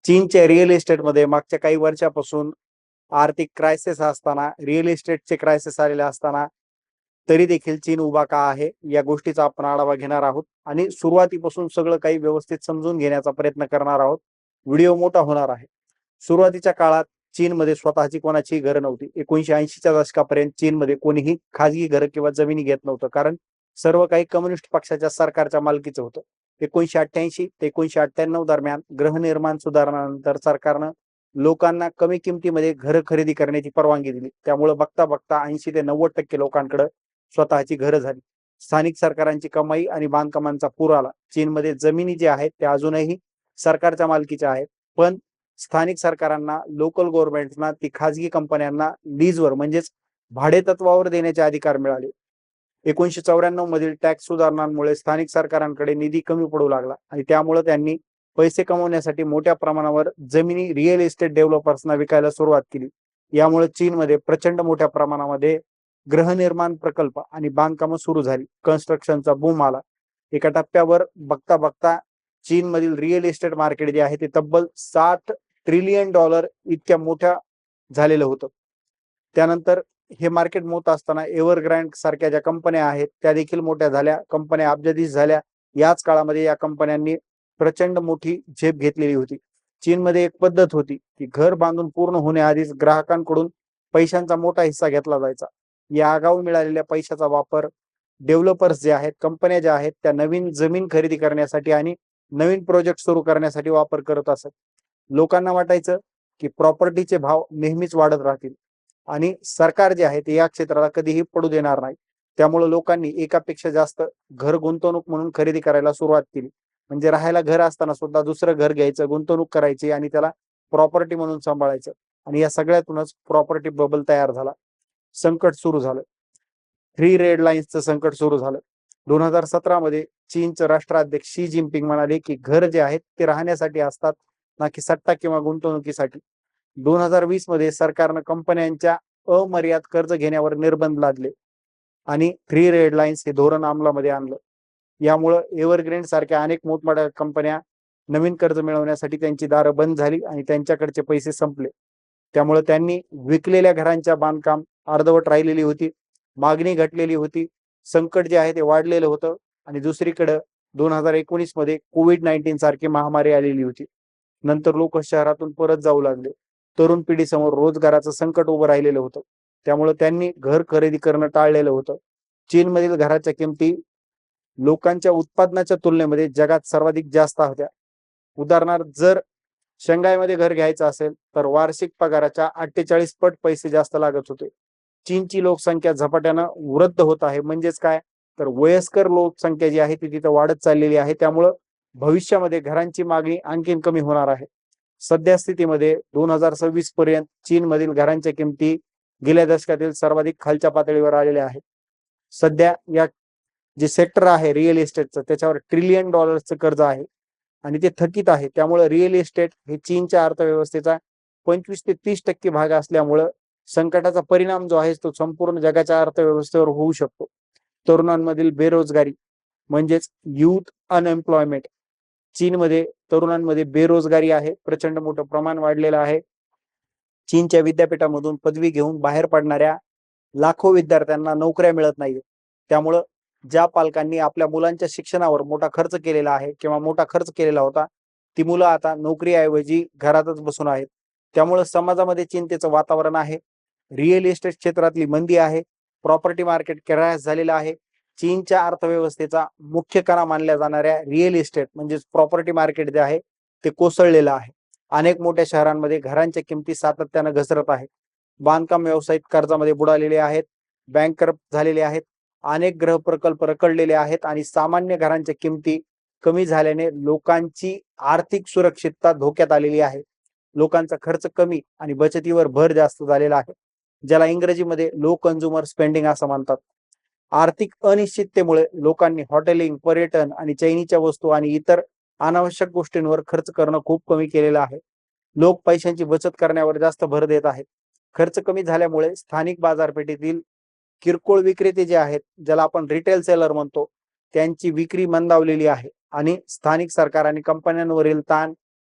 चीनच्या रिअल इस्टेटमध्ये मागच्या काही वर्षापासून आर्थिक क्रायसिस असताना, रिअल इस्टेटचे क्रायसिस आलेले असताना तरी देखील चीन उभा का आहे या गोष्टीचा आपण आढावा घेणार आहोत आणि सुरुवातीपासून सगळं काही व्यवस्थित समजून घेण्याचा प्रयत्न करणार आहोत. व्हिडिओ मोठा होणार आहे. सुरुवातीच्या काळात चीनमध्ये स्वतःची कोणाची घरं नव्हती. 1980च्या दशकापर्यंत चीनमध्ये कोणीही खाजगी घरं किंवा जमिनी घेत नव्हतं, कारण सर्व काही कम्युनिस्ट पक्षाच्या सरकारच्या मालकीचं होतं. 1988 ते 1998 दरम्यान गृहनिर्माण सुधारणानंतर सरकारनं लोकांना कमी किमतीमध्ये घरं खरेदी करण्याची परवानगी दिली. त्यामुळे बघता बघता 80 ते 90% लोकांकडे स्वतःची घरं झाली. स्थानिक सरकारांची कमाई आणि बांधकामांचा पूर आला. चीनमध्ये जमिनी ज्या आहेत त्या अजूनही सरकारच्या मालकीच्या आहेत, पण स्थानिक सरकारांना, लोकल गव्हर्नमेंटना ती खाजगी कंपन्यांना लीजवर म्हणजेच भाडेतत्वावर देण्याचे अधिकार मिळाले. 1994 मधील टॅक्स सुधारणांमुळे स्थानिक सरकारांकडे निधी कमी पडू लागला आणि त्यामुळे त्यांनी पैसे कमवण्यासाठी मोठ्या प्रमाणावर जमिनी रिअल इस्टेट डेव्हलपर्सना विकायला सुरुवात केली. यामुळे चीनमध्ये प्रचंड मोठ्या प्रमाणामध्ये गृहनिर्माण प्रकल्प आणि बांधकामं सुरू झाली. कन्स्ट्रक्शनचा बूम आला. एका टप्प्यावर बघता बघता चीनमधील रिअल इस्टेट मार्केट जे आहे ते तब्बल $60 ट्रिलियन इतक्या मोठ्या झालेलं होतं. त्यानंतर हे मार्केट मोठं असताना एव्हरग्रांड सारख्या ज्या कंपन्या आहेत त्या देखील मोठ्या झाल्या. कंपन्या अब्जाधीश झाल्या. याच काळामध्ये या कंपन्यांनी प्रचंड मोठी झेप घेतलेली होती. चीनमध्ये एक पद्धत होती की घर बांधून पूर्ण होण्याआधीच ग्राहकांकडून पैशांचा मोठा हिस्सा घेतला जायचा. या आगाऊ मिळालेल्या पैशाचा वापर डेव्हलपर्स जे आहेत, कंपन्या ज्या आहेत त्या नवीन जमीन खरेदी करण्यासाठी आणि नवीन प्रोजेक्ट सुरू करण्यासाठी वापर करत असत. लोकांना वाटायचं की प्रॉपर्टीचे भाव नेहमीच वाढत राहतील आणि सरकार जे आहे ते या क्षेत्राला कधीही पडू देणार नाही. त्यामुळे लोकांनी एकापेक्षा जास्त घर गुंतवणूक म्हणून खरेदी करायला सुरुवात केली. म्हणजे राहायला घर असताना सुद्धा दुसरं घर घ्यायचं, गुंतवणूक करायची आणि त्याला प्रॉपर्टी म्हणून सांभाळायचं. आणि या सगळ्यातूनच प्रॉपर्टी बबल तयार झाला. संकट सुरू झालं. 3 रेड लाईन्सचं संकट सुरू झालं. 2017 मध्ये चीनचे राष्ट्राध्यक्ष शी जिनपिंग म्हणाले की घर जे आहेत ते राहण्यासाठी असतात, ना की सट्टा किंवा गुंतवणुकीसाठी. 2020 मध्ये सरकारनं कंपन्यांच्या अमर्याद कर्ज घेण्यावर निर्बंध लादले आणि 3 रेड लाईन्स हे धोरण अंमलामध्ये आणलं. यामुळं एव्हरग्रीन सारख्या अनेक मोठमोठ्या कंपन्या नवीन कर्ज मिळवण्यासाठी त्यांची दारं बंद झाली आणि त्यांच्याकडचे पैसे संपले. त्यामुळे त्यांनी विकलेल्या घरांच्या बांधकाम अर्धवट राहिलेली होती. मागणी घटलेली होती. संकट जे आहे ते वाढलेलं होतं आणि दुसरीकडे 2019 मध्ये कोविड-19 सारखी महामारी आलेली होती. नंतर लोक शहरातून परत जाऊ लागले. तरुण पिढीसमोर रोजगाराचं संकट उभं राहिलेलं होतं. त्यामुळे त्यांनी घर खरेदी करणं टाळलेलं होतं. चीनमधील घराच्या किमती लोकांच्या उत्पादनाच्या तुलनेमध्ये जगात सर्वाधिक जास्त होत्या. उदाहरणार्थ, जर शंघाईमध्ये घर घ्यायचं असेल तर वार्षिक पगाराच्या 48 पट पैसे जास्त लागत होते. चीनची लोकसंख्या झपाट्यानं वृद्ध होत आहे. म्हणजेच काय, तर वयस्कर लोकसंख्या जी आहे ती तिथं वाढत चाललेली आहे. त्यामुळं भविष्यामध्ये घरांची मागणी आणखीन कमी होणार आहे. सध्या स्थितीमध्ये 2026 पर्यंत चीनमधील घरांच्या किमती गेल्या दशकातील सर्वाधिक खालच्या पातळीवर आलेल्या आहेत. सध्या या जे सेक्टर आहे रिअल इस्टेटचं त्याच्यावर $1 ट्रिलियन कर्ज आहे आणि ते थकीत आहे. त्यामुळे रिअल इस्टेट हे चीनच्या अर्थव्यवस्थेचा 25 ते 30% भाग असल्यामुळं संकटाचा परिणाम जो आहे तो संपूर्ण जगाच्या अर्थव्यवस्थेवर होऊ शकतो. तरुणांमधील बेरोजगारी म्हणजेच युथ अनएम्प्लॉयमेंट. चीनमध्ये तरुणांमध्ये बेरोजगारी आहे, प्रचंड मोठं प्रमाण वाढलेलं आहे. चीनच्या विद्यापीठामधून पदवी घेऊन बाहेर पडणाऱ्या लाखो विद्यार्थ्यांना नोकऱ्या मिळत नाहीत. त्यामुळं ज्या पालकांनी आपल्या मुलांच्या शिक्षणावर मोठा खर्च केलेला आहे किंवा मोठा खर्च केलेला होता, ती मुलं आता नोकरीऐवजी घरातच बसून आहेत. त्यामुळे समाजामध्ये चिंतेचं वातावरण आहे. रिअल इस्टेट क्षेत्रातली मंदी आहे. प्रॉपर्टी मार्केट क्रॅश झालेलं आहे. चीनच्या अर्थव्यवस्थेचा मुख्य कणा मानल्या जाणाऱ्या रिअल इस्टेट म्हणजेच प्रॉपर्टी मार्केट जे आहे ते कोसळलेलं आहे. अनेक मोठ्या शहरांमध्ये घरांच्या किमती सातत्यानं घसरत आहेत. बांधकाम व्यवसायिक कर्जामध्ये बुडालेले आहेत, बँकरप्ट झालेले आहेत. अनेक गृह प्रकल्प रखडलेले आहेत आणि सामान्य घरांच्या किमती कमी झाल्याने लोकांची आर्थिक सुरक्षितता धोक्यात आलेली आहे. लोकांचा खर्च कमी आणि बचतीवर भर जास्त झालेला आहे, ज्याला इंग्रजीमध्ये लो कन्झ्युमर स्पेंडिंग असं म्हणतात. आर्थिक अनिश्चिततेमुळे लोकांनी हॉटेलिंग, पर्यटन आणि चैनीच्या वस्तू आणि इतर अनावश्यक गोष्टींवर खर्च करणं खूप कमी केलेलं आहे. लोक पैशांची बचत करण्यावर जास्त भर देत आहेत. खर्च कमी झाल्यामुळे स्थानिक बाजारपेठेतील किरकोळ विक्रेते जे आहेत, ज्याला आपण रिटेल सेलर म्हणतो, त्यांची विक्री मंदावलेली आहे आणि स्थानिक सरकार आणि कंपन्यांवरील ताण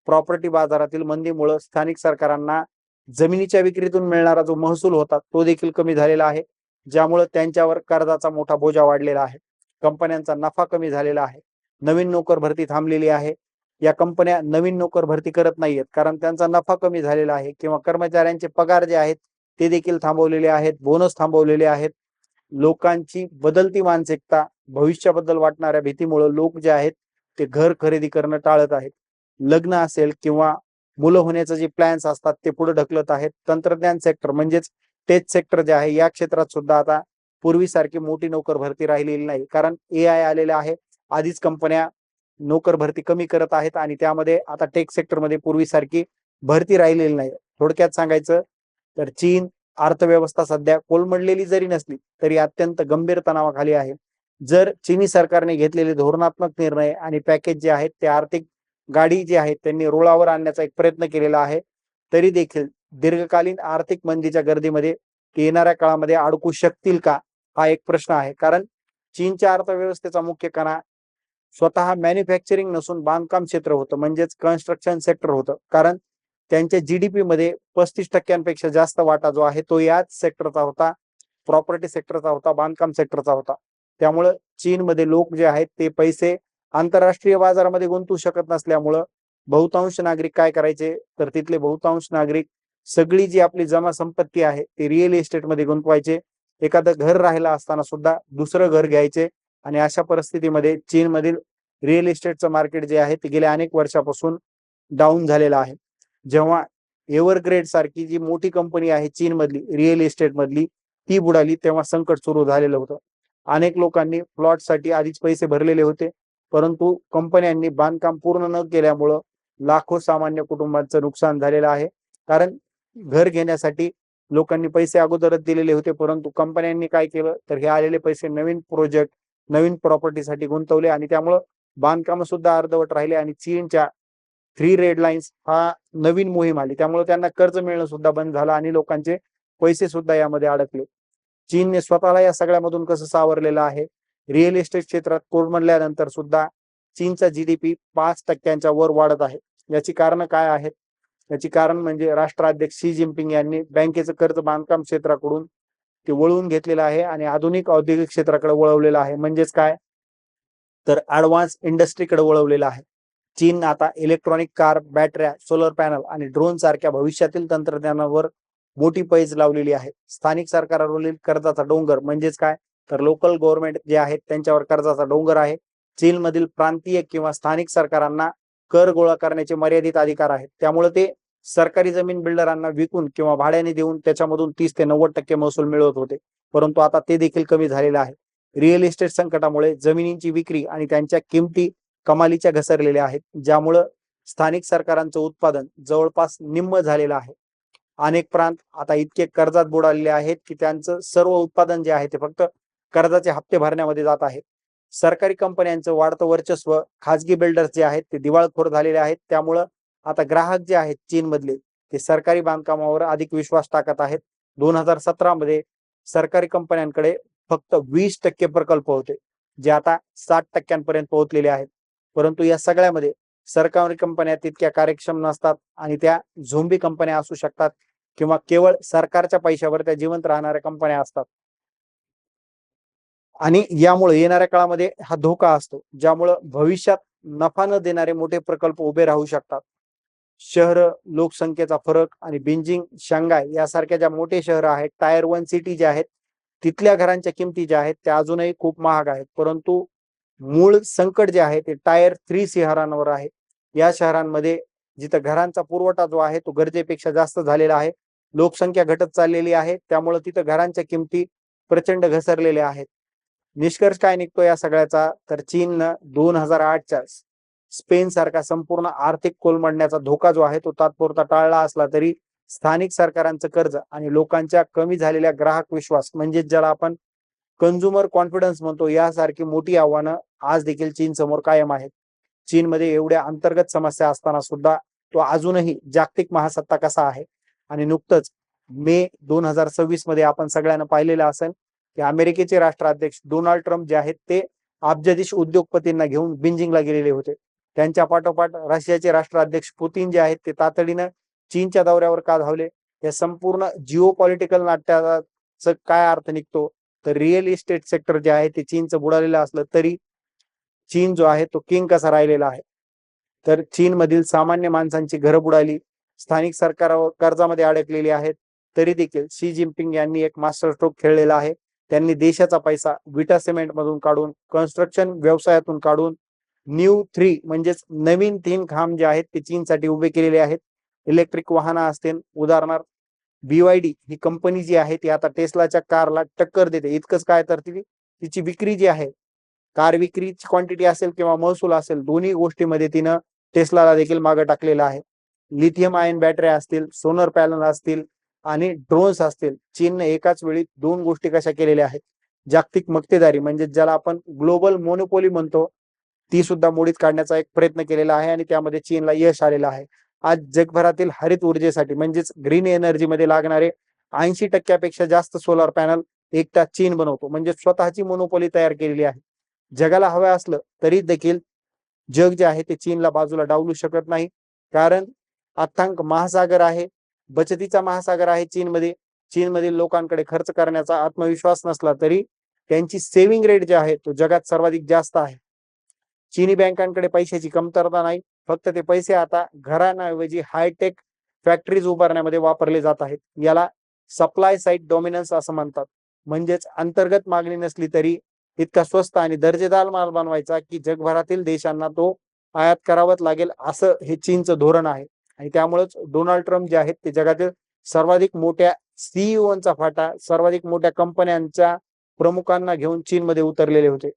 प्रॉपर्टी बाजारातील मंदीमुळे स्थानिक सरकारांना जमिनीच्या विक्रीतून मिळणारा जो महसूल होता तो देखील कमी झालेला आहे, ज्यामुळे त्यांच्यावर कर्जाचा मोठा बोजा वाढलेला आहे. कंपन्यांचा नफा कमी झालेला आहे. नवीन नोकर भरती थांबलेली आहे. या कंपन्या नवीन नोकर भरती करत नाहीयेत कारण त्यांचा नफा कमी झालेला आहे किंवा कर्मचाऱ्यांचे पगार जे आहेत ते देखील थांबवलेले आहेत, बोनस थांबवलेले आहेत. लोकांची बदलती मानसिकता, भविष्याबद्दल वाटणाऱ्या भीतीमुळे लोक जे आहेत ते घर खरेदी करणं टाळत आहेत. लग्न असेल किंवा मुलं होण्याचे जे प्लॅन्स असतात ते पुढे ढकलत आहेत. तंत्रज्ञान सेक्टर म्हणजेच टेक सेक्टर जे आहे या क्षेत्रात सुद्धा आता पूर्वीसारखी मोठी नोकर भरती राहिलेली नाही, कारण AI आलेले आहे. आधीच कंपन्या नोकर भरती कमी करत आहेत आणि त्यामध्ये आता टेक सेक्टरमध्ये पूर्वीसारखी भरती राहिलेली नाही. थोडक्यात सांगायचं तर चीन अर्थव्यवस्था सध्या कोलमडलेली जरी नसली तरी अत्यंत गंभीर तणावाखाली आहे. जर चीनी सरकारने घेतलेले धोरणात्मक निर्णय आणि पॅकेज जे आहेत ते आर्थिक गाडी जी आहे त्यांनी रुळावर आणण्याचा एक प्रयत्न केलेला आहे, तरी देखील दीर्घकालीन आर्थिक मंदीच्या गर्दीमध्ये ते येणाऱ्या काळामध्ये अडकू शकतील का, हा एक प्रश्न आहे. कारण चीनच्या अर्थव्यवस्थेचा मुख्य कणा स्वतः मॅन्युफॅक्चरिंग नसून बांधकाम क्षेत्र होतं, म्हणजेच कन्स्ट्रक्शन सेक्टर होतं. कारण त्यांच्या GDP मध्ये 35% जास्त वाटा जो आहे तो याच सेक्टरचा होता, प्रॉपर्टी सेक्टरचा होता, बांधकाम सेक्टरचा होता. त्यामुळं चीनमध्ये लोक जे आहेत ते पैसे आंतरराष्ट्रीय बाजारामध्ये गुंतवू शकत नसल्यामुळं बहुतांश नागरिक काय करायचे तर तिथले बहुतांश नागरिक सगळी जी आपली जमा संपत्ती आहे ती रिअल इस्टेटमध्ये गुंतवायचे. एखादं घर राहिला असताना सुद्धा दुसरं घर घ्यायचे आणि अशा परिस्थितीमध्ये चीनमधील रिअल इस्टेटचं मार्केट जे आहे ते गेल्या अनेक वर्षापासून डाऊन झालेलं आहे. जेव्हा एव्हरग्रेड सारखी जी मोठी कंपनी आहे चीनमधली रिअल इस्टेट मधली ती बुडाली तेव्हा संकट सुरू झालेलं होतं. अनेक लोकांनी प्लॉटसाठी आधीच पैसे भरलेले होते, परंतु कंपन्यांनी बांधकाम पूर्ण न केल्यामुळं लाखो सामान्य कुटुंबांचं नुकसान झालेलं आहे. कारण घर घेण्यासाठी लोकांनी पैसे अगोदरच दिलेले होते, परंतु कंपन्यांनी काय केलं तर हे आलेले पैसे नवीन प्रोजेक्ट, नवीन प्रॉपर्टीसाठी गुंतवले आणि त्यामुळं बांधकाम सुद्धा अर्धवट राहिले आणि चीनच्या 3 रेड लाईन्स हा नवीन मोहीम आली, त्यामुळे त्यांना कर्ज मिळणं सुद्धा बंद झालं आणि लोकांचे पैसे सुद्धा यामध्ये अडकले. चीनने स्वतःला या सगळ्यामधून कसं सावरलेलं आहे. रिअल इस्टेट क्षेत्रात कोलमडल्यानंतर सुद्धा चीनचा GDP 5% वर वाढत आहे. याची कारण काय आहेत? याची कारण म्हणजे राष्ट्राध्यक्ष शी जिनपिंग यांनी बँकेचं कर्ज बांधकाम क्षेत्राकडून ते वळवून घेतलेलं आहे आणि आधुनिक औद्योगिक क्षेत्राकडे वळवलेलं आहे. म्हणजेच काय तर ऍडव्हान्स इंडस्ट्रीकडे वळवलेलं आहे. चीन आता इलेक्ट्रॉनिक कार, बॅटऱ्या, सोलर पॅनल आणि ड्रोन सारख्या भविष्यातील तंत्रज्ञानावर मोठी पैज लावलेली आहे. स्थानिक सरकारावरील कर्जाचा डोंगर म्हणजेच काय तर लोकल गव्हर्नमेंट जे आहेत त्यांच्यावर कर्जाचा डोंगर आहे. चीनमधील प्रांतीय किंवा स्थानिक सरकारांना कर गोळा करण्याचे मर्यादित अधिकार आहेत. त्यामुळे ते सरकारी जमीन बिल्डरांना विकून किंवा भाड्याने देऊन त्याच्यामधून 30 ते 90% महसूल मिळवत होते, परंतु आता ते देखील कमी झालेलं आहे. रिअल इस्टेट संकटामुळे जमिनींची विक्री आणि त्यांच्या किमती कमालीच्या घसरलेल्या आहेत, ज्यामुळं स्थानिक सरकारांचं उत्पादन जवळपास निम्म झालेलं आहे. अनेक प्रांत आता इतके कर्जात बुडालेले आहेत की त्यांचं सर्व उत्पादन जे आहे ते फक्त कर्जाचे हप्ते भरण्यामध्ये जात आहे. सरकारी कंपन्यांचं वाढतं वर्चस्व, खाजगी बिल्डर्स जे आहेत ते दिवाळखोर झालेले आहेत. त्यामुळं आता ग्राहक जे आहेत चीनमधले ते सरकारी बांधकामावर अधिक विश्वास टाकत आहेत. 2017 मध्ये सरकारी कंपन्यांकडे फक्त 20% प्रकल्प होते, जे आता 60% पोहोचलेले आहेत. परंतु या सगळ्यामध्ये सरकारी कंपन्या तितक्या कार्यक्षम नसतात आणि त्या झोंबी कंपन्या असू शकतात किंवा केवळ सरकारच्या पैशावर त्या जिवंत राहणाऱ्या कंपन्या असतात. आणि यामुळे येणाऱ्या काळामध्ये हा धोका असतो, ज्यामुळे भविष्यात नफा न देणारे मोठे प्रकल्प उभे राहू शकतात. शहर, लोकसंख्येचा फरक आणि बीजिंग, शांघाय यासारख्या ज्या मोठे शहर आहेत, टायर 1 सिटी जे आहेत, तिथल्या घरांच्या किमती ज्या आहेत त्या अजूनही खूप महाग आहेत. परंतु मूळ संकट जे आहे ते टायर 3 शहरांवर आहे. या शहरांमध्ये जिथं घरांचा पुरवठा जो आहे तो गरजेपेक्षा जास्त झालेला आहे. लोकसंख्या घटत चाललेली आहे, त्यामुळे तिथं घरांच्या किमती प्रचंड घसरलेल्या आहेत. निष्कर्ष काय निघतो या सगळ्याचा तर चीननं 2008च्या स्पेन सारखा संपूर्ण आर्थिक कोलमडण्याचा धोका जो आहे तो तात्पुरता टाळला असला तरी स्थानिक सरकारांचं कर्ज आणि लोकांच्या कमी झालेल्या ग्राहक विश्वास म्हणजे ज्याला आपण कंझ्युमर कॉन्फिडन्स म्हणतो यासारखी मोठी आव्हानं आज देखील चीन समोर कायम आहेत. चीनमध्ये एवढ्या अंतर्गत समस्या असताना सुद्धा तो अजूनही जागतिक महासत्ता कसा आहे. आणि नुकतंच मे 2026 मध्ये आपण सगळ्यांना पाहिलेलं असेल की अमेरिकेचे राष्ट्राध्यक्ष डोनाल्ड ट्रम्प जे आहेत ते अब्जाधीश उद्योगपतींना घेऊन बीजिंगला गेलेले होते. त्यांच्या पाठोपाठ रशियाचे राष्ट्राध्यक्ष पुतीन जे आहेत ते तातडीनं चीनच्या दौऱ्यावर का धावले, या संपूर्ण जिओ पॉलिटिकल नाट्याचा काय अर्थ निघतो, तर रिअल इस्टेट सेक्टर जे आहे ते चीनचं बुडालेलं असलं तरी चीन जो आहे तो किंग कसा राहिलेला आहे. तर चीन मधील सामान्य माणसांची घरं बुडाली, स्थानिक सरकारावर कर्जामध्ये अडकलेली आहेत, तरी देखील शी जिनपिंग यांनी एक मास्टर स्ट्रोक खेळलेला आहे. त्यांनी देशाचा पैसा विटा सिमेंट मधून काढून, कन्स्ट्रक्शन व्यवसायातून काढून न्यू 3 म्हणजेच नवीन 3 खांब जे आहेत ते चीनसाठी उभे केलेले आहेत. इलेक्ट्रिक वाहनं असतील, उदाहरणार्थ BYD ही कंपनी जी आहे ती आता टेस्लाच्या कारला टक्कर देते. इतकंच काय तर तिची विक्री जी आहे, कार विक्रीची क्वांटिटी असेल किंवा महसूल असेल, दोन्ही गोष्टीमध्ये तिनं टेस्लाला देखील मागे टाकलेलं आहे. लिथियम आयन बॅटऱ्या असतील, सोलर पॅनल असतील आणि ड्रोन्स असतील, चीनने एकाच वेळी 2 गोष्टी कशा केलेल्या आहेत. जागतिक मक्तेदारी म्हणजे ज्याला आपण ग्लोबल मोनोपोली म्हणतो, ती सुद्धा मोडीत काढण्याचा एक प्रयत्न केलेला आहे आणि त्यामध्ये चीनला यश आलेलं आहे. आज जगभरातील हरित ऊर्जेसाठी म्हणजेच ग्रीन एनर्जी मध्ये लागणारे 80% जास्त सोलर पॅनल एकटा चीन बनवतो, म्हणजे स्वतःची मोनोपोली तयार केलेली आहे. जगाला हवं असलं तरी देखील जग जे आहे ते चीनला बाजूला डावलू शकत नाही, कारण अथांग महासागर आहे, बचतीचा महासागर आहे चीनमध्ये. चीनमधील लोकांकडे खर्च करण्याचा आत्मविश्वास नसला तरी त्यांची सेव्हिंग रेट जे आहे तो जगात सर्वाधिक जास्त आहे. चीनी बँकांकडे पैशाची कमतरता नाही, फक्त ते पैसे आता घरांऐवजी हायटेक फॅक्टरीज उभारण्यामध्ये वापरले जात आहेत. याला सप्लाय साइड डॉमिनन्स असं म्हणतात. म्हणजेच अंतर्गत मागणी नसली तरी इतका स्वस्त आणि दर्जेदार माल बनवायचा की जगभरातील देशांना तो आयात करावाच लागेल, असं हे चीनचं धोरण आहे. आणि त्यामुळेच डोनाल्ड ट्रम्प जे आहेत ते जगातील सर्वाधिक मोठ्या सीईओचा फाटा, सर्वाधिक मोठ्या कंपन्यांच्या प्रमुखांना घेऊन चीनमध्ये उतरलेले होते.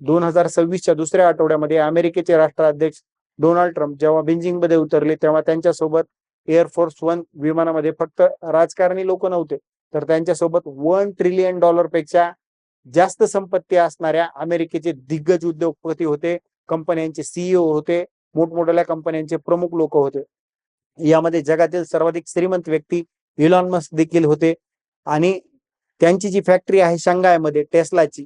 2026च्या दुसऱ्या आठवड्यामध्ये अमेरिकेचे राष्ट्राध्यक्ष डोनाल्ड ट्रम्प जेव्हा बीजिंगमध्ये उतरले, तेव्हा त्यांच्यासोबत एअरफोर्स 1 विमानामध्ये फक्त राजकारणी लोक नव्हते, तर त्यांच्यासोबत $1 ट्रिलियन पेक्षा जास्त संपत्ती असणाऱ्या अमेरिकेचे दिग्गज उद्योगपती होते, कंपन्यांचे सीईओ होते, मोठमोठ्या कंपन्यांचे प्रमुख लोक होते. यामध्ये जगातील सर्वाधिक श्रीमंत व्यक्ती इलॉन मस्क देखील होते. आणि त्यांची जी फॅक्टरी आहे शांघायमध्ये टेस्लाची,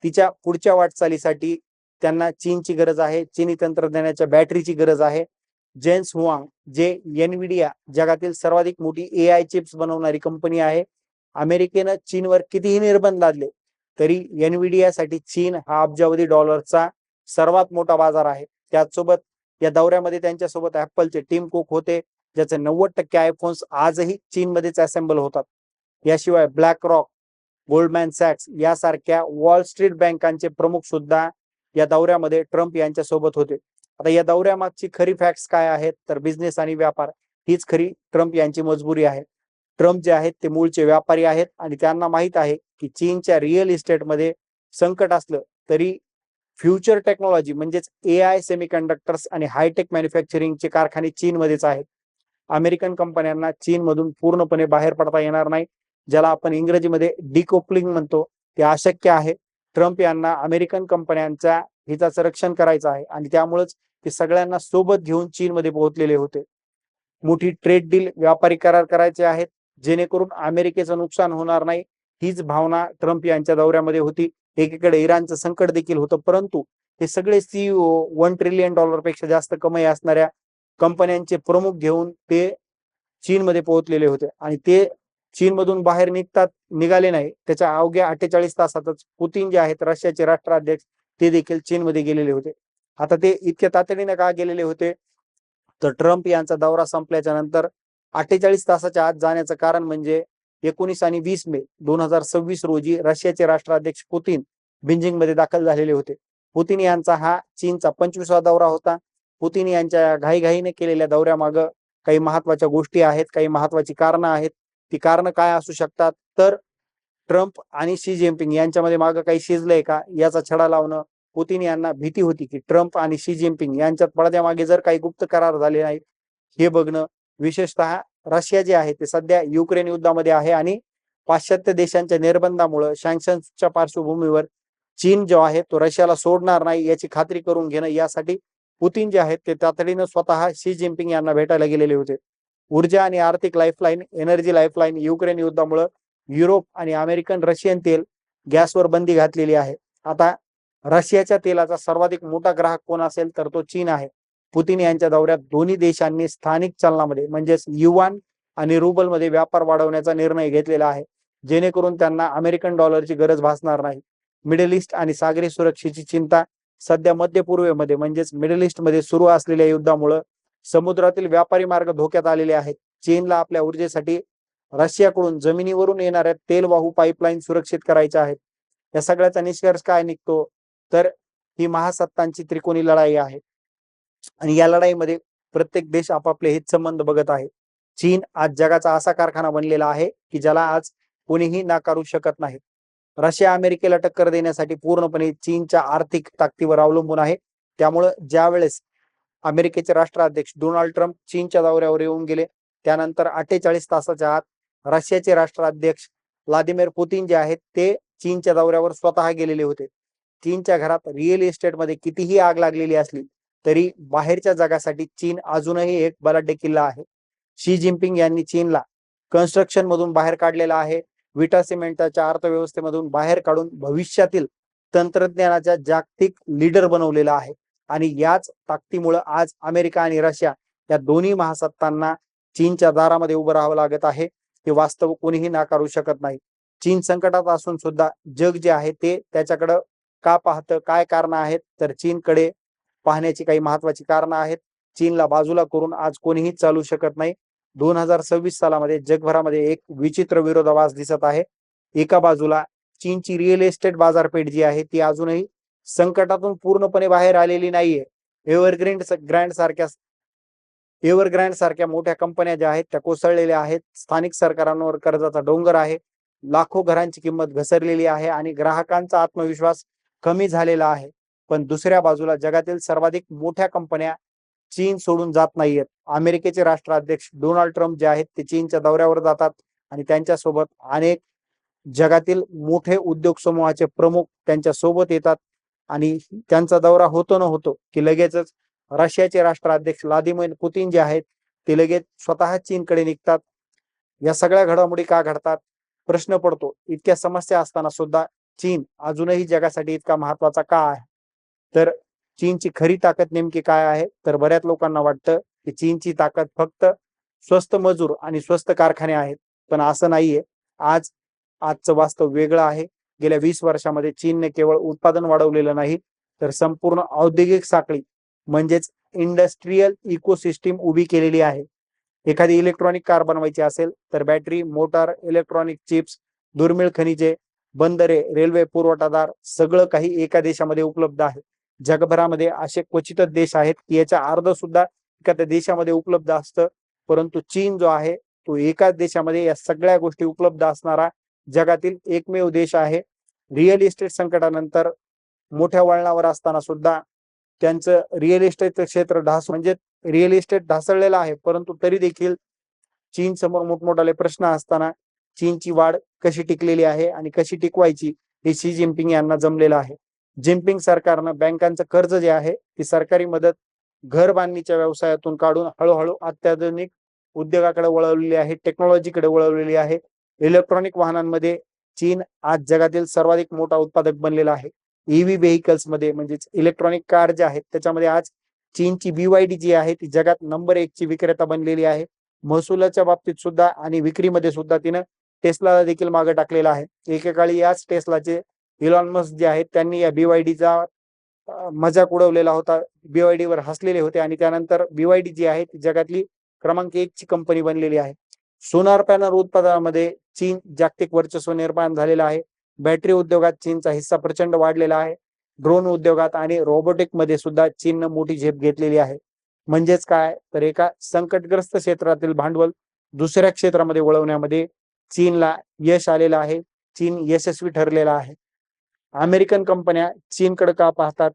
तिच्या पुढच्या वाटचालीसाठी त्यांना चीनची गरज आहे, चीनी तंत्रज्ञानाच्या बॅटरीची गरज आहे. जेन्स हुआंग जे एनविडिया जगातील सर्वाधिक मोठी AI चिप्स बनवणारी कंपनी आहे, अमेरिकेनं चीनवर कितीही निर्बंध लादले तरी एनविडियासाठी चीन हा अब्जावधी डॉलरचा सर्वात मोठा बाजार आहे. त्याचसोबत या दौऱ्यामध्ये त्यांच्यासोबत ऍपलचे टिम कुक होते, ज्याचे 90% आयफोन्स आजही चीनमध्येच असेंबल होतात. याशिवाय ब्लॅक रॉक, गोल्डमॅन सॅक्स यासारख्या वॉल स्ट्रीट बँकांचे प्रमुख सुद्धा या दौऱ्यामध्ये ट्रम्प यांच्यासोबत होते. आता या दौऱ्यामागची खरी फॅक्ट्स काय आहेत, तर बिझनेस आणि व्यापार हीच खरी ट्रम्प यांची मजबुरी आहे. ट्रम्प जे आहेत ते मूळचे व्यापारी आहेत आणि त्यांना माहित आहे की चीनच्या रिअल इस्टेटमध्ये संकट असलं तरी फ्युचर टेक्नॉलॉजी म्हणजेच AI, सेमीकंडक्टर्स आणि हायटेक मॅन्युफॅक्चरिंगचे कारखाने चीनमध्येच आहेत. अमेरिकन कंपन्यांना चीनमधून पूर्णपणे बाहेर पडता येणार नाही, ज्याला आपण इंग्रजीमध्ये डिकोपलिंग म्हणतो, ते अशक्य आहे. ट्रम्प यांना अमेरिकन कंपन्यांच्या हिताचं रक्षण करायचं आहे आणि त्यामुळेच ते सगळ्यांना सोबत घेऊन चीनमध्ये पोहोचलेले होते. मोठी ट्रेड डील, व्यापारी करार करायचे आहेत जेणेकरून अमेरिकेचं नुकसान होणार नाही, हीच भावना ट्रम्प यांच्या दौऱ्यामध्ये होती. एकीकडे इराणचं संकट देखील होतं, परंतु हे सगळे सीईओ $1 ट्रिलियन पेक्षा जास्त कमाई असणाऱ्या कंपन्यांचे प्रमुख घेऊन ते चीनमध्ये पोहोचलेले होते. आणि ते चीनमधून बाहेर निघाले नाही, त्याच्या अवघ्या 48 तासातच पुतीन जे आहेत रशियाचे राष्ट्राध्यक्ष ते देखील चीनमध्ये गेलेले होते. आता ते इतक्या तातडीने का गेलेले होते, तर ट्रम्प यांचा दौरा संपल्याच्या नंतर 48 तासाच्या आत जाण्याचं कारण म्हणजे 19 आणि 20 मे 2026 रोजी रशियाचे राष्ट्राध्यक्ष पुतीन बीजिंगमध्ये दाखल झालेले होते. पुतीन यांचा हा चीनचा 25वा दौरा होता. पुतीन यांच्या घाईघाईने केलेल्या दौऱ्यामागं काही महत्वाच्या गोष्टी आहेत, काही महत्वाची कारणं आहेत. ती कारणं काय असू शकतात, तर ट्रम्प आणि शी जिनपिंग यांच्यामध्ये मागं काही शिजलंय का याचा छडा लावणं. पुतीन यांना भीती होती की ट्रम्प आणि शी जिनपिंग यांच्यात पडद्यामागे जर काही गुप्त करार झाले नाहीत हे बघणं. विशेषतः रशिया जे आहे ते सध्या युक्रेन युद्धामध्ये आहे आणि पाश्चात्य देशांच्या निर्बंधामुळे, सँक्शन्सच्या पार्श्वभूमीवर चीन जो आहे तो रशियाला सोडणार नाही याची खात्री करून घेणं, यासाठी पुतीन जे आहेत ते तातडीनं स्वतः शी जिनपिंग यांना भेटायला गेलेले होते. ऊर्जा आणि आर्थिक लाईफलाईन, एनर्जी लाईफलाईन, युक्रेन युद्धामुळे युरोप आणि अमेरिकन रशियन तेल गॅसवर बंदी घातलेली आहे. आता रशियाच्या तेलाचा सर्वाधिक मोठा ग्राहक कोण असेल तर तो चीन आहे. पुतीन यांच्या दौऱ्यात दोन्ही देशांनी स्थानिक चलनामध्ये म्हणजेच युआन आणि रुबलमध्ये व्यापार वाढवण्याचा निर्णय घेतलेला आहे, जेणेकरून त्यांना अमेरिकन डॉलरची गरज भासणार नाही. मिडल ईस्ट आणि सागरी सुरक्षेची चिंता सध्या मध्य पूर्वेमध्ये म्हणजेच मिडल ईस्टमध्ये सुरू असलेल्या युद्धामुळे समुद्रातील व्यापारी मार्ग धोक्यात आलेले आहेत. चीनला आपल्या ऊर्जेसाठी रशियाकडून जमिनीवरून येणाऱ्या तेलवाहू पाईपलाईन सुरक्षित करायच्या आहेत. या सगळ्याचा निष्कर्ष काय निघतो तर ही महासत्तांची त्रिकोणी लढाई आहे आणि या लढाईमध्ये प्रत्येक देश आपापले हितसंबंध बघत आहे. चीन आज जगाचा असा कारखाना बनलेला आहे की ज्याला आज कोणीही नाकारू शकत नाही. रशिया अमेरिकेला टक्कर देण्यासाठी पूर्णपणे चीनच्या आर्थिक ताकदीवर अवलंबून आहे. त्यामुळे ज्या वेळेस अमेरिकेचे राष्ट्राध्यक्ष डोनाल्ड ट्रम्प चीनच्या दौऱ्यावर येऊन गेले, त्यानंतर 48 तासाच्या आत रशियाचे राष्ट्राध्यक्ष व्लादिमीर पुतीन जे आहेत ते चीनच्या दौऱ्यावर स्वतः गेलेले होते. चीनच्या घरात रिअल इस्टेटमध्ये कितीही आग लागलेली असली तरी बाहेरच्या जगासाठी चीन अजूनही एक बलाढ्य किल्ला आहे. शी जिनपिंग यांनी चीनला कन्स्ट्रक्शन मधून बाहेर काढलेला आहे. विटा सिमेंटच्या अर्थव्यवस्थेमधून बाहेर काढून भविष्यातील तंत्रज्ञानाच्या जागतिक लीडर बनवलेला आहे आणि याच ताकदीमुळे आज अमेरिका आणि रशिया या दोन्ही महासत्तांना चीनच्या दारामध्ये उभं राहावं लागत आहे. हे वास्तव कोणीही नाकारू शकत नाही. चीन संकटात असून सुद्धा जग जे आहे ते त्याच्याकडं का पाहतं, काय कारण आहेत तर चीनकडे पाहण्याची काही महत्वाची कारणं आहेत. चीनला बाजूला करून आज कोणीही चालू शकत नाही. 2026 सालामध्ये जगभरामध्ये एक विचित्र विरोधाभास दिसत आहे. एका बाजूला चीनची रिअल इस्टेट बाजारपेठ जी आहे ती अजूनही संकटातून पूर्णपणे बाहेर आलेली नाहीये. एव्हरग्रँड सारख्या मोठ्या कंपन्या ज्या आहेत त्या कोसळलेल्या आहेत. स्थानिक सरकारांवर कर्जाचा डोंगर आहे. लाखो घरांची किंमत घसरलेली आहे आणि ग्राहकांचा आत्मविश्वास कमी झालेला आहे. पण दुसऱ्या बाजूला जगातील सर्वाधिक मोठ्या कंपन्या चीन सोडून जात नाहीयेत. अमेरिकेचे राष्ट्राध्यक्ष डोनाल्ड ट्रम्प जे आहेत ते चीनच्या दौऱ्यावर जातात आणि त्यांच्यासोबत अनेक जगातील मोठे उद्योग समूहाचे प्रमुख त्यांच्या सोबत येतात आणि त्यांचा दौरा होतो न होतो की लगेचच रशियाचे राष्ट्राध्यक्ष व्लादिमीर पुतीन जे आहेत ते लगेच स्वतः चीनकडे निघतात. या सगळ्या घडामोडी का घडतात प्रश्न पडतो. इतक्या समस्या असताना सुद्धा चीन अजूनही जगासाठी इतका महत्वाचा का आहे तर चीनची खरी ताकद नेमकी काय आहे तर बऱ्याच लोकांना वाटतं की चीनची ताकद फक्त स्वस्त मजूर आणि स्वस्त कारखाने आहेत, पण असं नाहीये. आजचं वास्तव वेगळं आहे. गेल्या 20 वर्षामध्ये चीनने केवळ उत्पादन वाढवलेलं नाही तर संपूर्ण औद्योगिक साखळी म्हणजेच इंडस्ट्रीयल इकोसिस्टीम उभी केलेली आहे. एखादी इलेक्ट्रॉनिक कार बनवायची असेल तर बॅटरी, मोटार, इलेक्ट्रॉनिक चिप्स, दुर्मिळ खनिजे, बंदरे, रेल्वे पुरवठादार सगळं काही एका देशामध्ये उपलब्ध आहे. जगभरामध्ये असे क्वचितच देश आहेत की याच्या अर्ध सुद्धा एखाद्या देशामध्ये उपलब्ध असतं, परंतु चीन जो आहे तो एकाच देशामध्ये या सगळ्या गोष्टी उपलब्ध असणारा जगातील एकमेव देश आहे. रिअल इस्टेट संकटानंतर मोठ्या वळणावर असताना सुद्धा त्यांचं रिअल इस्टेटचं क्षेत्र म्हणजे रिअल इस्टेट ढासळलेलं आहे, परंतु तरी देखील चीन समोर मोठमोठाले प्रश्न असताना चीनची वाढ कशी टिकलेली आहे आणि कशी टिकवायची हे शी जिनपिंग यांना जमलेलं आहे. जिनपिंग सरकारनं बँकांचं कर्ज जे आहे ती सरकारी मदत घर बांधणीच्या व्यवसायातून काढून हळूहळू अत्याधुनिक उद्योगाकडे वळवलेली आहे, टेक्नॉलॉजीकडे वळवलेली आहे. इलेक्ट्रॉनिक वाहनांमध्ये चीन आज जगातील सर्वाधिक मोठा उत्पादक बनलेला आहे. ईव्ही व्हेकल्स मध्ये म्हणजेच इलेक्ट्रॉनिक कार ज्या आहेत त्याच्यामध्ये आज चीनची BYD जी आहे ती जगात नंबर 1 ची विक्रेता बनलेली आहे. महसुलाच्या बाबतीत सुद्धा आणि विक्रीमध्ये सुद्धा तिनं टेस्लाला देखील मागे टाकलेला आहे. एकेकाळी याच टेस्लाचे इलॉन मस्क जे आहेत त्यांनी या BYDचा मजाक उडवलेला होता. BYD वर हसलेले होते आणि त्यानंतर BYD जी आहे ती जगातली क्रमांक 1 ची कंपनी बनलेली आहे. सोलार पॅनल उत्पादनामध्ये चीन जागतिक वर्चस्व निर्माण झालेलं आहे. बॅटरी उद्योगात चीनचा हिस्सा प्रचंड वाढलेला आहे. ड्रोन उद्योगात आणि रोबोटिक मध्ये सुद्धा चीननं मोठी झेप घेतलेली आहे. म्हणजेच काय तर एका संकटग्रस्त क्षेत्रातील भांडवल दुसऱ्या क्षेत्रामध्ये वळवण्यामध्ये चीनला यश आलेलं आहे. चीन यशस्वी ठरलेला आहे. अमेरिकन कंपन्या चीनकडे का पाहतात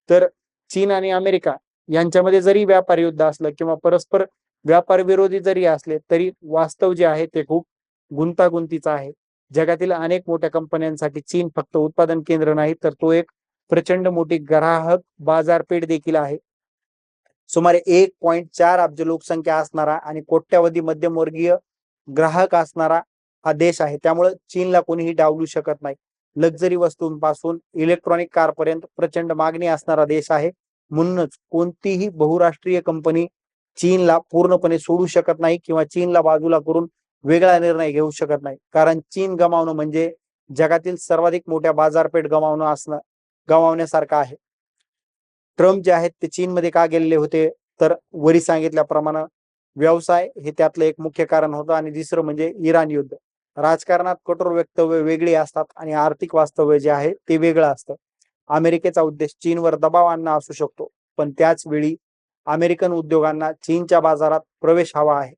तर चीन आणि अमेरिका यांच्यामध्ये जरी व्यापार युद्ध असलं किंवा परस्पर व्यापार विरोधी जरी असले तरी वास्तव जे आहे ते खूप गुंतागुंतीचं आहे. जगातील अनेक मोठ्या कंपन्यांसाठी चीन फक्त उत्पादन केंद्र नाही तर तो एक प्रचंड मोठी ग्राहक बाजारपेठ देखील आहे. सुमारे 1.4 अब्ज लोकसंख्या असणारा आणि कोट्यावधी मध्यमवर्गीय ग्राहक असणारा हा देश आहे. त्यामुळे चीनला कोणीही डावलू शकत नाही. लक्झरी वस्तूंपासून इलेक्ट्रॉनिक कारपर्यंत प्रचंड मागणी असणारा देश आहे. म्हणूनच कोणतीही बहुराष्ट्रीय कंपनी चीनला पूर्णपणे सोडू शकत नाही किंवा चीनला बाजूला करून वेगळा निर्णय घेऊ शकत नाही. कारण चीन गमावणं म्हणजे जगातील सर्वाधिक मोठ्या बाजारपेठ गमावण्यासारखं आहे. ट्रम्प जे आहेत ते चीनमध्ये का गेलेले होते, तर वरी सांगितल्याप्रमाणे व्यवसाय हे त्यातलं एक मुख्य कारण होतं आणि दुसरं म्हणजे इराण युद्ध. राजकारणात कठोर वक्तव्य वेगळी असतात आणि आर्थिक वास्तव्य जे आहे ते वेगळं असतं. अमेरिकेचा उद्देश चीनवर दबाव आणणं असू शकतो, पण त्याच वेळी अमेरिकन उद्योगांना चीनच्या बाजारात प्रवेश हवा आहे.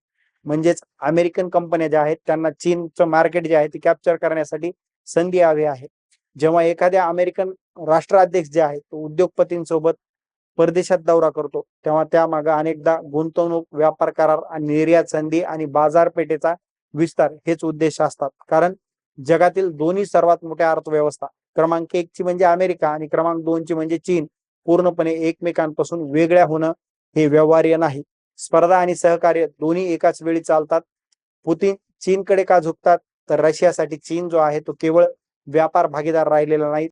म्हणजेच अमेरिकन कंपन्या ज्या आहेत त्यांना चीनचं मार्केट जे आहे ते कॅप्चर करण्यासाठी संधी हवी आहे. जेव्हा एखाद्या अमेरिकन राष्ट्राध्यक्ष जे आहे तो उद्योगपतींसोबत परदेशात दौरा करतो, तेव्हा त्यामागे अनेकदा गुंतवणूक, व्यापार करार आणि निर्यात संधी आणि बाजारपेठेचा विस्तार हेच उद्देश असतात. कारण जगातील दोन्ही सर्वात मोठ्या अर्थव्यवस्था क्रमांक 1 ची म्हणजे अमेरिका आणि क्रमांक 2 ची म्हणजे चीन पूर्णपणे एकमेकांपासून वेगळ्या होणं हे व्यवहार्य नाही. स्पर्धा आणि सहकार्य दोन्ही एकाच वेळी चालतात. पुतिन चीनकडे का झुकतात, तर रशियासाठी चीन जो आहे तो केवळ व्यापार भागीदार राहिलेला नाही,